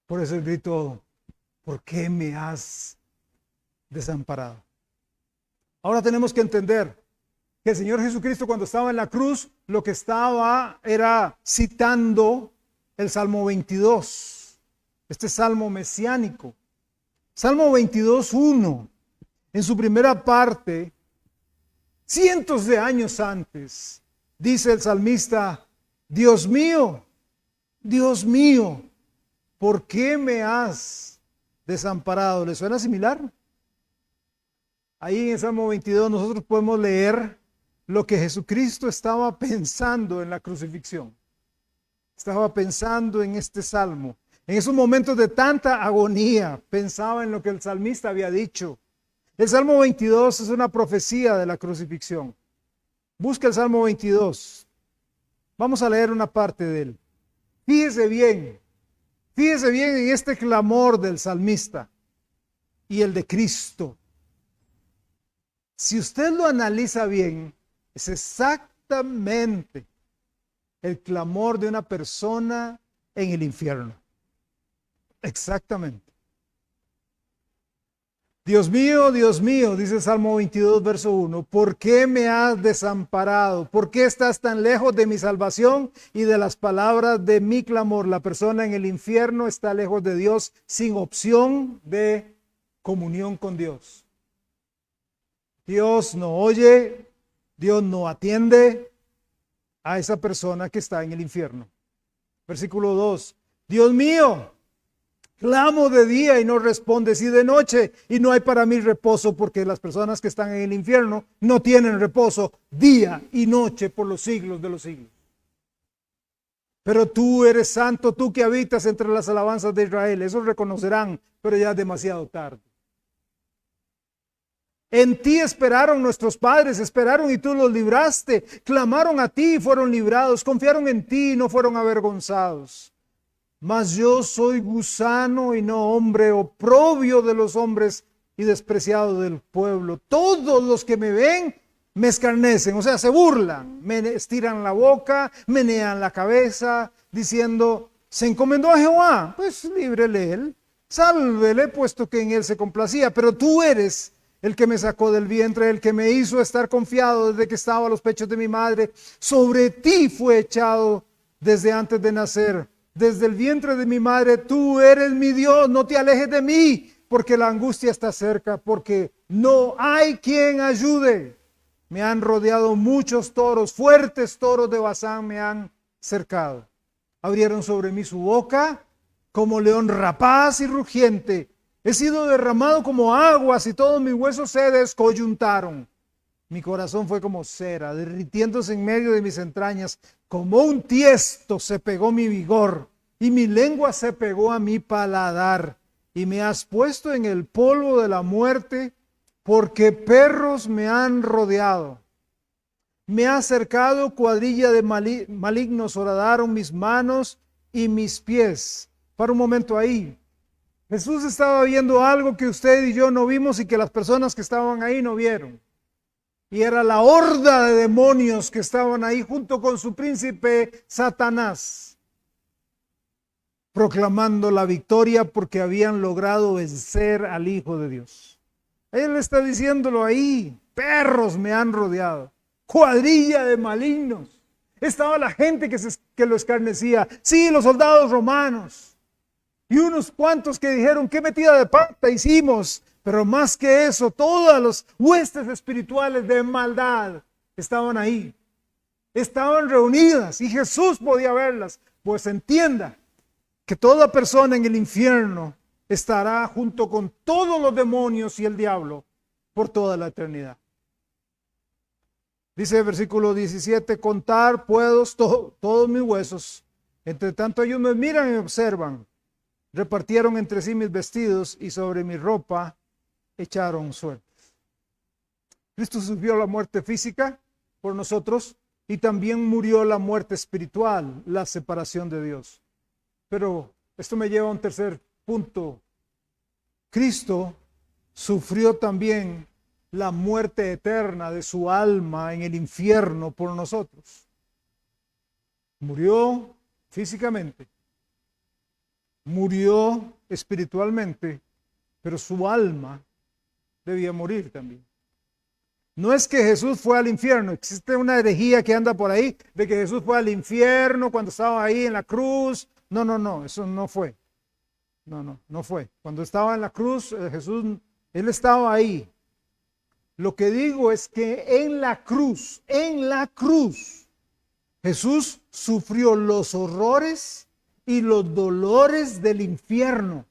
[SPEAKER 1] Por eso el grito, ¿por qué me has desamparado? Ahora tenemos que entender que el Señor Jesucristo, cuando estaba en la cruz, lo que estaba era citando el Salmo 22, este salmo mesiánico. Salmo 22:1, en su primera parte, cientos de años antes, dice el salmista, Dios mío, ¿por qué me has desamparado? ¿Le suena similar? Ahí en el Salmo 22 nosotros podemos leer lo que Jesucristo estaba pensando en la crucifixión. Estaba pensando en este salmo. En esos momentos de tanta agonía, pensaba en lo que el salmista había dicho. El Salmo 22 es una profecía de la crucifixión. Busca el Salmo 22. Vamos a leer una parte de él. Fíjese bien en este clamor del salmista y el de Cristo. Si usted lo analiza bien, es exactamente el clamor de una persona en el infierno. Exactamente. Dios mío, dice el Salmo 22, verso 1, ¿por qué me has desamparado? ¿Por qué estás tan lejos de mi salvación y de las palabras de mi clamor? La persona en el infierno está lejos de Dios, sin opción de comunión con Dios. Dios no oye, Dios no atiende a esa persona que está en el infierno. Versículo 2, Dios mío, clamo de día y no respondes, y de noche y no hay para mí reposo, porque las personas que están en el infierno no tienen reposo día y noche por los siglos de los siglos. Pero tú eres santo, tú que habitas entre las alabanzas de Israel. Eso reconocerán, pero ya es demasiado tarde. En ti esperaron nuestros padres, esperaron y tú los libraste. Clamaron a ti y fueron librados. Confiaron en ti y no fueron avergonzados. Mas yo soy gusano y no hombre, oprobio de los hombres y despreciado del pueblo. Todos los que me ven me escarnecen, o sea, se burlan, me estiran la boca, menean la cabeza, diciendo, ¿se encomendó a Jehová? Pues líbrele él, sálvele, puesto que en él se complacía. Pero tú eres el que me sacó del vientre, el que me hizo estar confiado desde que estaba a los pechos de mi madre. Sobre ti fue echado desde antes de nacer. Desde el vientre de mi madre, tú eres mi Dios, no te alejes de mí, porque la angustia está cerca, porque No hay quien ayude. Me han rodeado muchos toros, fuertes toros de Basán me han cercado. Abrieron sobre mí su boca como león rapaz y rugiente. He sido derramado como aguas y todos mis huesos se descoyuntaron. Mi corazón fue como cera, derritiéndose en medio de mis entrañas. Como un tiesto se pegó mi vigor y mi lengua se pegó a mi paladar. Y me has puesto en el polvo de la muerte, porque perros me han rodeado. Me ha cercado cuadrilla de malignos, horadaron mis manos y mis pies. Para un momento ahí. Jesús estaba viendo algo que usted y yo no vimos y que las personas que estaban ahí no vieron. Y era la horda de demonios que estaban ahí junto con su príncipe Satanás, proclamando la victoria porque habían logrado vencer al Hijo de Dios. Él está diciéndolo ahí, perros me han rodeado, cuadrilla de malignos. Estaba la gente que lo escarnecía, sí, los soldados romanos. Y unos cuantos que dijeron, qué metida de pata hicimos. Pero más que eso, todas las huestes espirituales de maldad estaban ahí. Estaban reunidas y Jesús podía verlas. Pues entienda que toda persona en el infierno estará junto con todos los demonios y el diablo por toda la eternidad. Dice el versículo 17, contar puedo todos mis huesos. Entre tanto ellos me miran y me observan. Repartieron entre sí mis vestidos y sobre mi ropa echaron suertes. Cristo sufrió la muerte física por nosotros y también murió la muerte espiritual, la separación de Dios. Pero esto me lleva a un tercer punto. Cristo sufrió también la muerte eterna de su alma en el infierno por nosotros. Murió físicamente, murió espiritualmente, pero su alma debía morir también. No es que Jesús fue al infierno. Existe una herejía que anda por ahí de que Jesús fue al infierno cuando estaba ahí en la cruz. No, eso no fue. No fue. Cuando estaba en la cruz, Jesús, Él estaba ahí. Lo que digo es que en la cruz, Jesús sufrió los horrores y los dolores del infierno.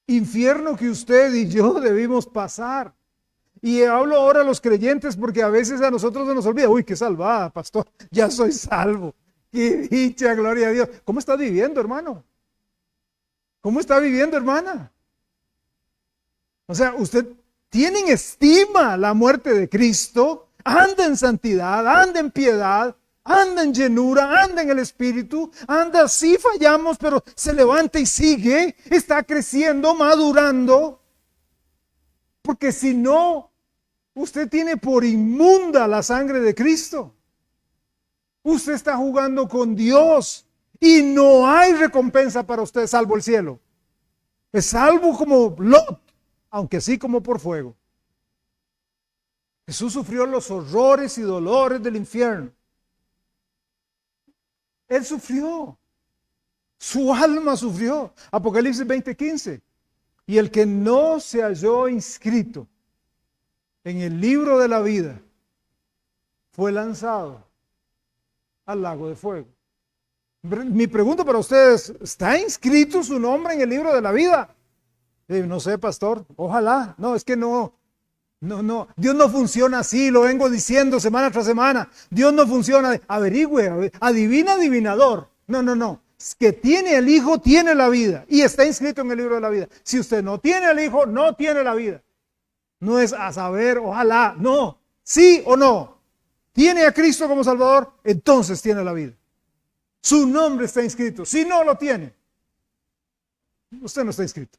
[SPEAKER 1] Infierno que usted y yo debimos pasar. Y hablo ahora a los creyentes porque a veces a nosotros se nos olvida. Uy, qué salvada, pastor, ya soy salvo. Qué dicha, gloria a Dios. ¿Cómo está viviendo, hermano? ¿Cómo está viviendo, hermana? O sea, usted tiene en estima la muerte de Cristo, anda en santidad, anda en piedad, anda en llenura, anda en el Espíritu, anda, sí fallamos, pero se levanta y sigue, está creciendo, madurando. Porque si no, usted tiene por inmunda la sangre de Cristo. Usted está jugando con Dios y no hay recompensa para usted salvo el cielo. Es salvo como Lot, aunque sí como por fuego. Jesús sufrió los horrores y dolores del infierno. Él sufrió. Su alma sufrió. Apocalipsis 20:15. Y el que no se halló inscrito en el libro de la vida fue lanzado al lago de fuego. Mi pregunta para ustedes, ¿está inscrito su nombre en el libro de la vida? No sé, pastor, ojalá. No, es que no. Dios no funciona así, lo vengo diciendo semana tras semana. Dios no funciona, averigüe, adivinador. No. Es que tiene el Hijo, tiene la vida y está inscrito en el libro de la vida. Si usted no tiene el Hijo, no tiene la vida. No es a saber, ojalá, no. Sí o no. ¿Tiene a Cristo como Salvador? Entonces tiene la vida. Su nombre está inscrito. Si no lo tiene, usted no está inscrito.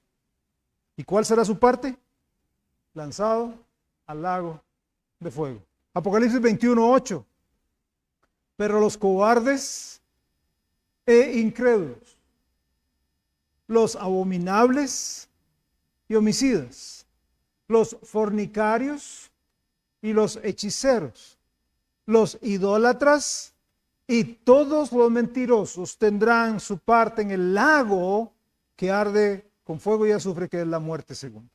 [SPEAKER 1] ¿Y cuál será su parte? Lanzado al lago de fuego. Apocalipsis 21:8. Pero los cobardes e incrédulos, los abominables y homicidas, los fornicarios y los hechiceros, los idólatras y todos los mentirosos tendrán su parte en el lago que arde con fuego y azufre, que es la muerte segunda.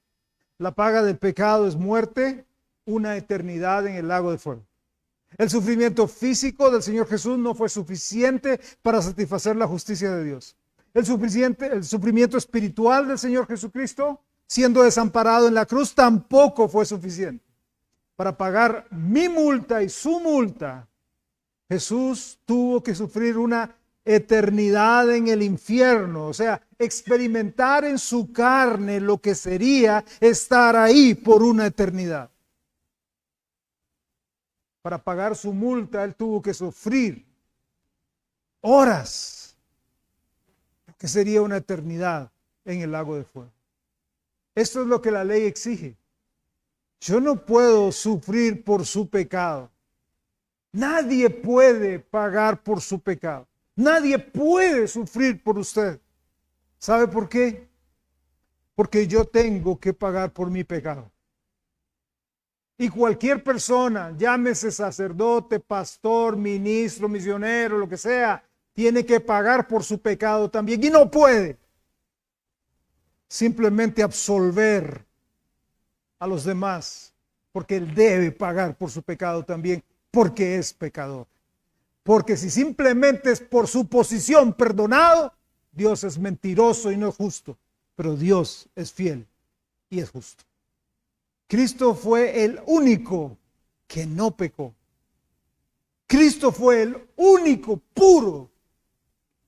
[SPEAKER 1] la paga del pecado es muerte, una eternidad en el lago de fuego. El sufrimiento físico del Señor Jesús no fue suficiente para satisfacer la justicia de Dios. El sufrimiento espiritual del Señor Jesucristo, siendo desamparado en la cruz, tampoco fue suficiente. Para pagar mi multa y su multa, Jesús tuvo que sufrir una eternidad en el infierno, o sea, experimentar en su carne lo que sería estar ahí por una eternidad. Para pagar su multa, él tuvo que sufrir horas, que sería una eternidad en el lago de fuego. Esto es lo que la ley exige. Yo no puedo sufrir por su pecado. Nadie puede pagar por su pecado. Nadie puede sufrir por usted. ¿Sabe por qué? Porque yo tengo que pagar por mi pecado. Y cualquier persona, llámese sacerdote, pastor, ministro, misionero, lo que sea, tiene que pagar por su pecado también. Y no puede simplemente absolver a los demás, porque él debe pagar por su pecado también, porque es pecador. Porque si simplemente es por su posición perdonado, Dios es mentiroso y no es justo, pero Dios es fiel y es justo. Cristo fue el único que no pecó. Cristo fue el único puro,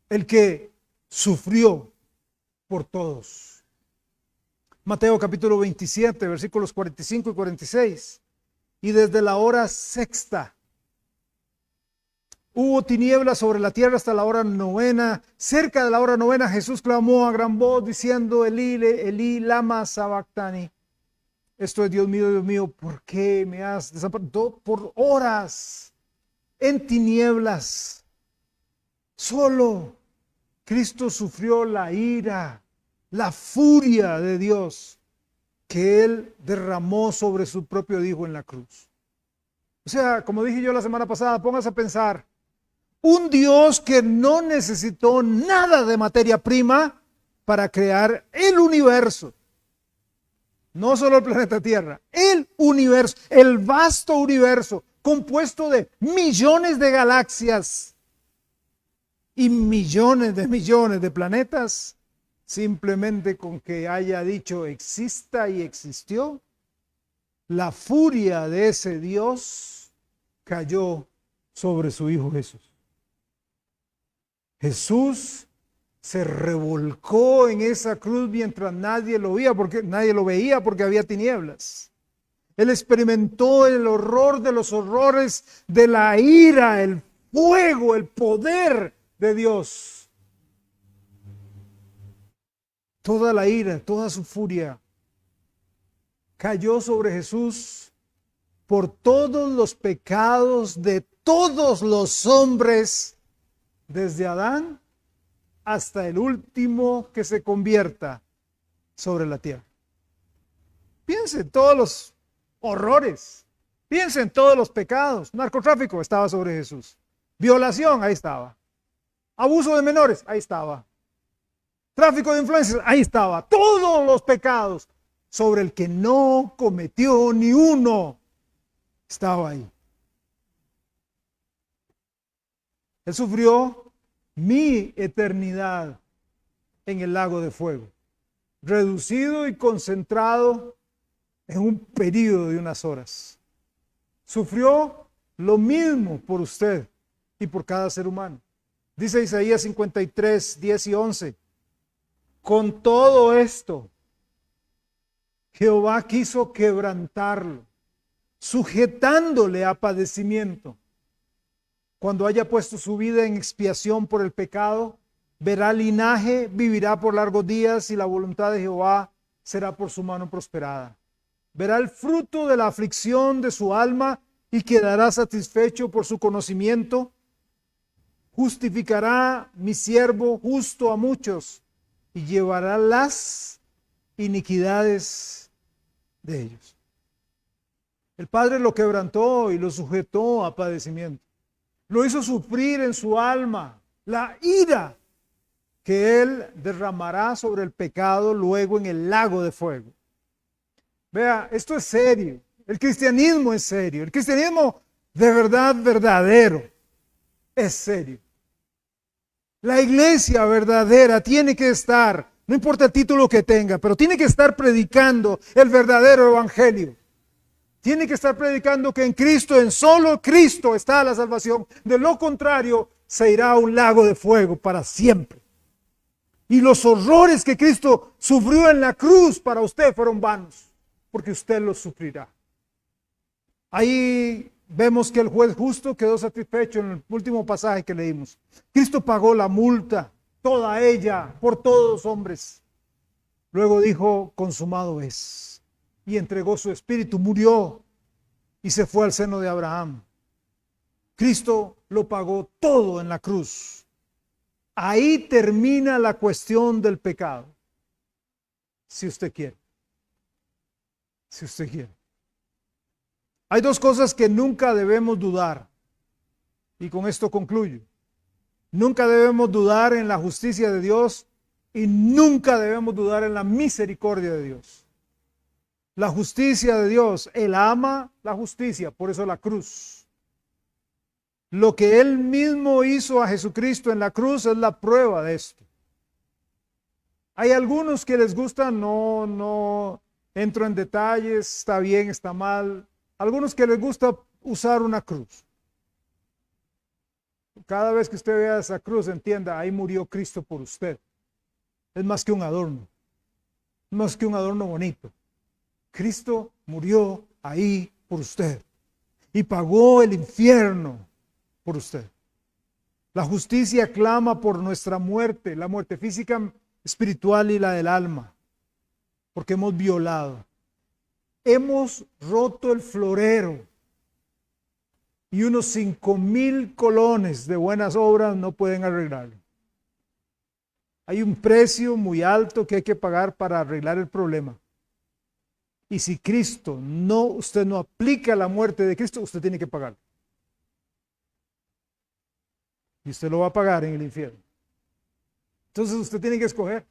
[SPEAKER 1] el que sufrió por todos. Mateo capítulo 27, versículos 45 y 46. Y desde la hora sexta hubo tinieblas sobre la tierra hasta la hora novena. Cerca de la hora novena Jesús clamó a gran voz diciendo: Elí, Elí, lama sabactani. Esto es: Dios mío, ¿por qué me has desamparado? Por horas en tinieblas. Solo Cristo sufrió la ira, la furia de Dios que Él derramó sobre su propio Hijo en la cruz. O sea, como dije yo la semana pasada, póngase a pensar, un Dios que no necesitó nada de materia prima para crear el universo. No solo el planeta Tierra, el universo, el vasto universo, compuesto de millones de galaxias y millones de planetas. Simplemente con que haya dicho exista y existió, la furia de ese Dios cayó sobre su Hijo Jesús. Jesús se revolcó en esa cruz mientras nadie lo veía porque había tinieblas. Él experimentó el horror de los horrores de la ira, el fuego, el poder de Dios. Toda la ira, toda su furia cayó sobre Jesús por todos los pecados de todos los hombres, desde Adán hasta el último que se convierta sobre la tierra. Piense en todos los horrores, piense en todos los pecados. Narcotráfico estaba sobre Jesús, violación, ahí estaba, abuso de menores, ahí estaba, tráfico de influencias, ahí estaba, todos los pecados sobre el que no cometió ni uno, estaba ahí. Él sufrió mi eternidad en el lago de fuego, reducido y concentrado en un periodo de unas horas. Sufrió lo mismo por usted y por cada ser humano. Dice Isaías 53, 10 y 11. Con todo esto, Jehová quiso quebrantarlo, sujetándole a padecimiento. Cuando haya puesto su vida en expiación por el pecado, verá linaje, vivirá por largos días y la voluntad de Jehová será por su mano prosperada. Verá el fruto de la aflicción de su alma y quedará satisfecho por su conocimiento. Justificará mi siervo justo a muchos y llevará las iniquidades de ellos. El Padre lo quebrantó y lo sujetó a padecimiento. Lo hizo sufrir en su alma la ira que Él derramará sobre el pecado luego en el lago de fuego. Vea, esto es serio. El cristianismo es serio. El cristianismo de verdad verdadero es serio. La iglesia verdadera tiene que estar, no importa el título que tenga, pero tiene que estar predicando el verdadero evangelio. Tiene que estar predicando que en Cristo, en solo Cristo está la salvación. De lo contrario, se irá a un lago de fuego para siempre. Y los horrores que Cristo sufrió en la cruz para usted fueron vanos, porque usted los sufrirá. Ahí vemos que el juez justo quedó satisfecho en el último pasaje que leímos. Cristo pagó la multa, toda ella, por todos los hombres. Luego dijo, consumado es. Y entregó su espíritu, murió y se fue al seno de Abraham. Cristo lo pagó todo en la cruz. Ahí termina la cuestión del pecado. Si usted quiere. Si usted quiere. Hay dos cosas que nunca debemos dudar. Y con esto concluyo. Nunca debemos dudar en la justicia de Dios y nunca debemos dudar en la misericordia de Dios. La justicia de Dios, Él ama la justicia, por eso la cruz. Lo que Él mismo hizo a Jesucristo en la cruz es la prueba de esto. Hay algunos que les gusta, no entro en detalles, está bien, está mal. Algunos que les gusta usar una cruz. Cada vez que usted vea esa cruz, entienda, ahí murió Cristo por usted. Es más que un adorno, más que un adorno bonito. Cristo murió ahí por usted y pagó el infierno por usted. La justicia clama por nuestra muerte, la muerte física, espiritual y la del alma, porque hemos violado. Hemos roto el florero y unos 5,000 colones de buenas obras no pueden arreglarlo. Hay un precio muy alto que hay que pagar para arreglar el problema. Y si usted no aplica la muerte de Cristo, usted tiene que pagar. Y usted lo va a pagar en el infierno. Entonces usted tiene que escoger.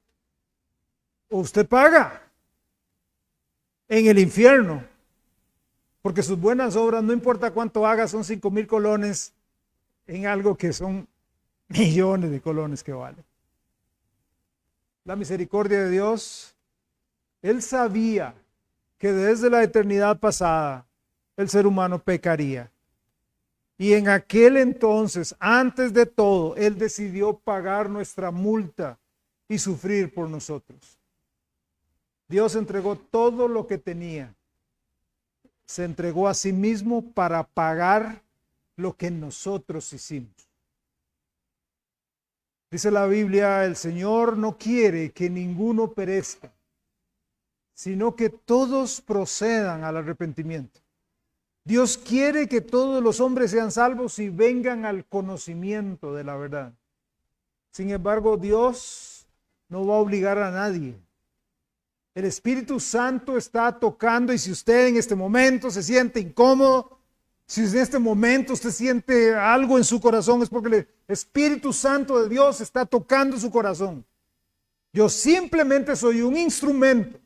[SPEAKER 1] O usted paga en el infierno. Porque sus buenas obras, no importa cuánto haga, son 5,000 colones en algo que son millones de colones que vale. La misericordia de Dios, Él sabía que desde la eternidad pasada el ser humano pecaría. Y en aquel entonces, antes de todo, Él decidió pagar nuestra multa y sufrir por nosotros. Dios entregó todo lo que tenía. Se entregó a sí mismo para pagar lo que nosotros hicimos. Dice la Biblia, el Señor no quiere que ninguno perezca, sino que todos procedan al arrepentimiento. Dios quiere que todos los hombres sean salvos y vengan al conocimiento de la verdad. Sin embargo, Dios no va a obligar a nadie. El Espíritu Santo está tocando y si usted en este momento se siente incómodo, si en este momento usted siente algo en su corazón, es porque el Espíritu Santo de Dios está tocando su corazón. Yo simplemente soy un instrumento,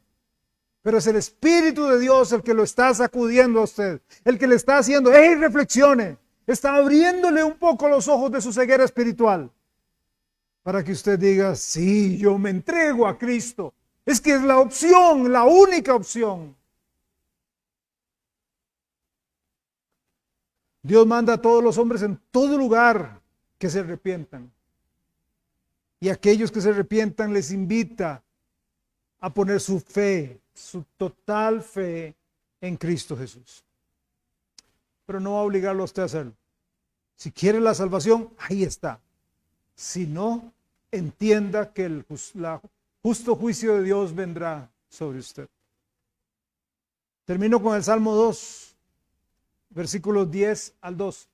[SPEAKER 1] pero es el Espíritu de Dios el que lo está sacudiendo a usted, el que le está haciendo, ¡hey, reflexione! Está abriéndole un poco los ojos de su ceguera espiritual, para que usted diga, sí, yo me entrego a Cristo. Es que es la opción, la única opción. Dios manda a todos los hombres en todo lugar que se arrepientan. Y aquellos que se arrepientan les invita a poner su fe, su total fe en Cristo Jesús. Pero no va a obligarlo a usted a hacerlo. Si quiere la salvación, ahí está. Si no, entienda que el justo juicio de Dios vendrá sobre usted. Termino con el Salmo 2, versículos 10 al 2.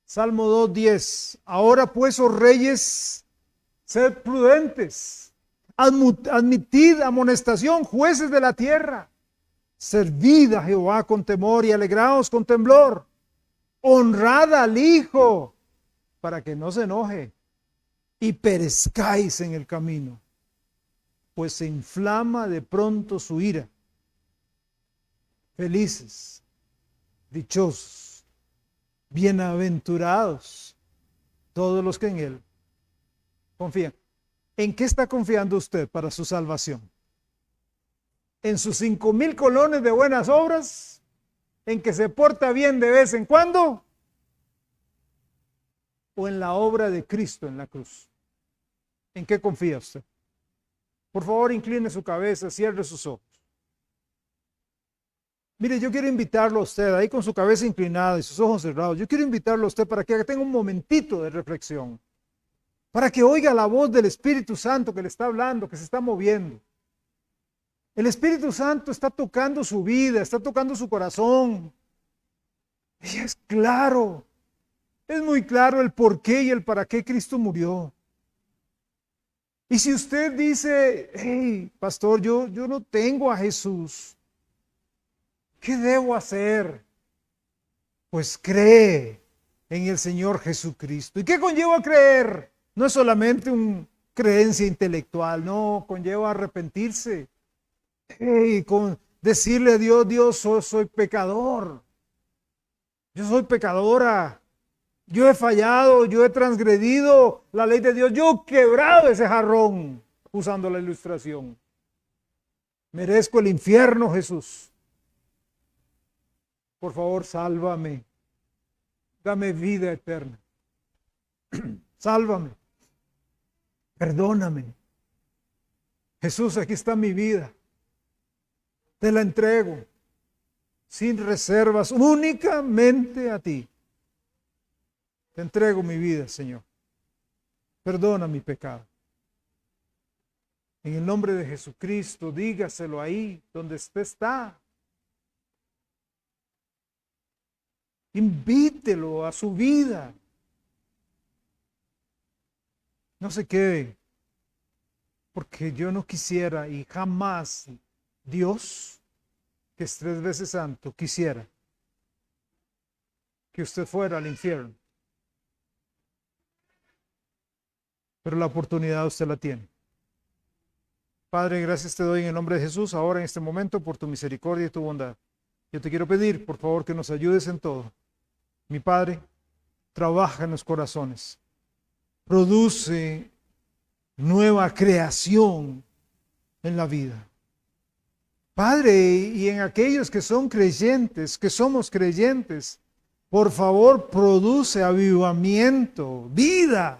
[SPEAKER 1] Salmo 2, 10. Ahora pues, oh reyes, sed prudentes, admitid amonestación, jueces de la tierra. Servid a Jehová con temor y alegraos con temblor. Honrad al Hijo, para que no se enoje y perezcáis en el camino, pues se inflama de pronto su ira felices, dichosos, bienaventurados todos los que en Él confían. ¿En qué está confiando usted para su salvación? ¿En sus 5,000 colones de buenas obras? ¿En que se porta bien de vez en cuando? ¿O en la obra de Cristo en la cruz? ¿En qué confía usted? Por favor, incline su cabeza, cierre sus ojos. Mire, yo quiero invitarlo a usted, ahí con su cabeza inclinada y sus ojos cerrados, yo quiero invitarlo a usted para que tenga un momentito de reflexión, para que oiga la voz del Espíritu Santo que le está hablando, que se está moviendo. El Espíritu Santo está tocando su vida, está tocando su corazón. Y es claro, es muy claro el por qué y el para qué Cristo murió. Y si usted dice, hey, pastor, yo no tengo a Jesús, ¿qué debo hacer? Pues cree en el Señor Jesucristo. ¿Y qué conlleva creer? No es solamente una creencia intelectual, no, conlleva arrepentirse. Hey, con decirle a Dios, Dios, soy pecador. Yo soy pecadora. Yo he fallado, yo he transgredido la ley de Dios. Yo he quebrado ese jarrón, usando la ilustración. Merezco el infierno, Jesús. Por favor, sálvame. Dame vida eterna. Sálvame. Perdóname. Jesús, aquí está mi vida. Te la entrego sin reservas, únicamente a ti. Te entrego mi vida, Señor. Perdona mi pecado. En el nombre de Jesucristo, dígaselo ahí donde usted está. Invítelo a su vida. No se quede, porque yo no quisiera y jamás Dios, que es 3 veces santo, quisiera que usted fuera al infierno. Pero la oportunidad usted la tiene. Padre, gracias te doy en el nombre de Jesús, ahora en este momento, por tu misericordia y tu bondad. Yo te quiero pedir, por favor, que nos ayudes en todo. Mi Padre, trabaja en los corazones. Produce nueva creación en la vida. Padre, y en aquellos que son creyentes, que somos creyentes, por favor, produce avivamiento, vida.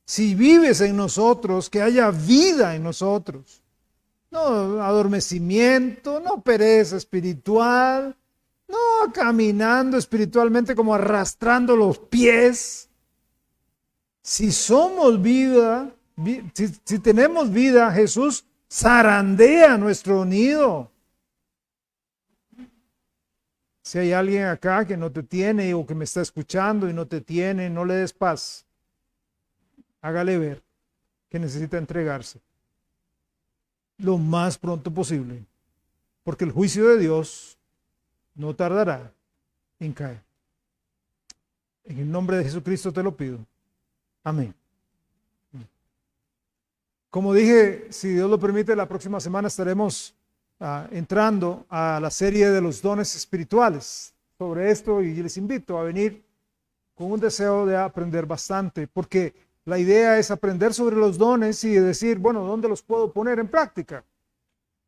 [SPEAKER 1] Si vives en nosotros, que haya vida en nosotros. No adormecimiento, no pereza espiritual, no caminando espiritualmente como arrastrando los pies. Si somos vida, si tenemos vida, Jesús zarandea nuestro nido. Si hay alguien acá que no te tiene o que me está escuchando y no te tiene, no le des paz. Hágale ver que necesita entregarse lo más pronto posible, porque el juicio de Dios no tardará en caer. En el nombre de Jesucristo te lo pido. Amén. Como dije, si Dios lo permite, la próxima semana estaremos entrando a la serie de los dones espirituales sobre esto, y les invito a venir con un deseo de aprender bastante, porque la idea es aprender sobre los dones y decir, bueno, ¿dónde los puedo poner en práctica?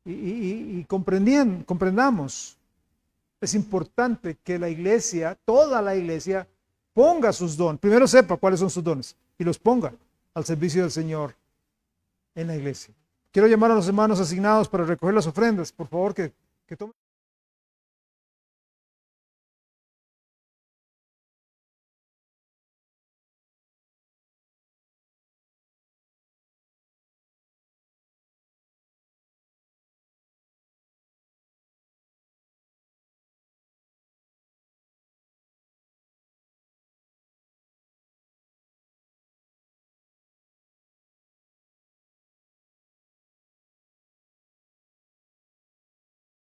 [SPEAKER 1] Y comprendamos. Es importante que la iglesia, toda la iglesia, ponga sus dones. Primero sepa cuáles son sus dones y los ponga al servicio del Señor en la iglesia. Quiero llamar a los hermanos asignados para recoger las ofrendas. Por favor, que tomen.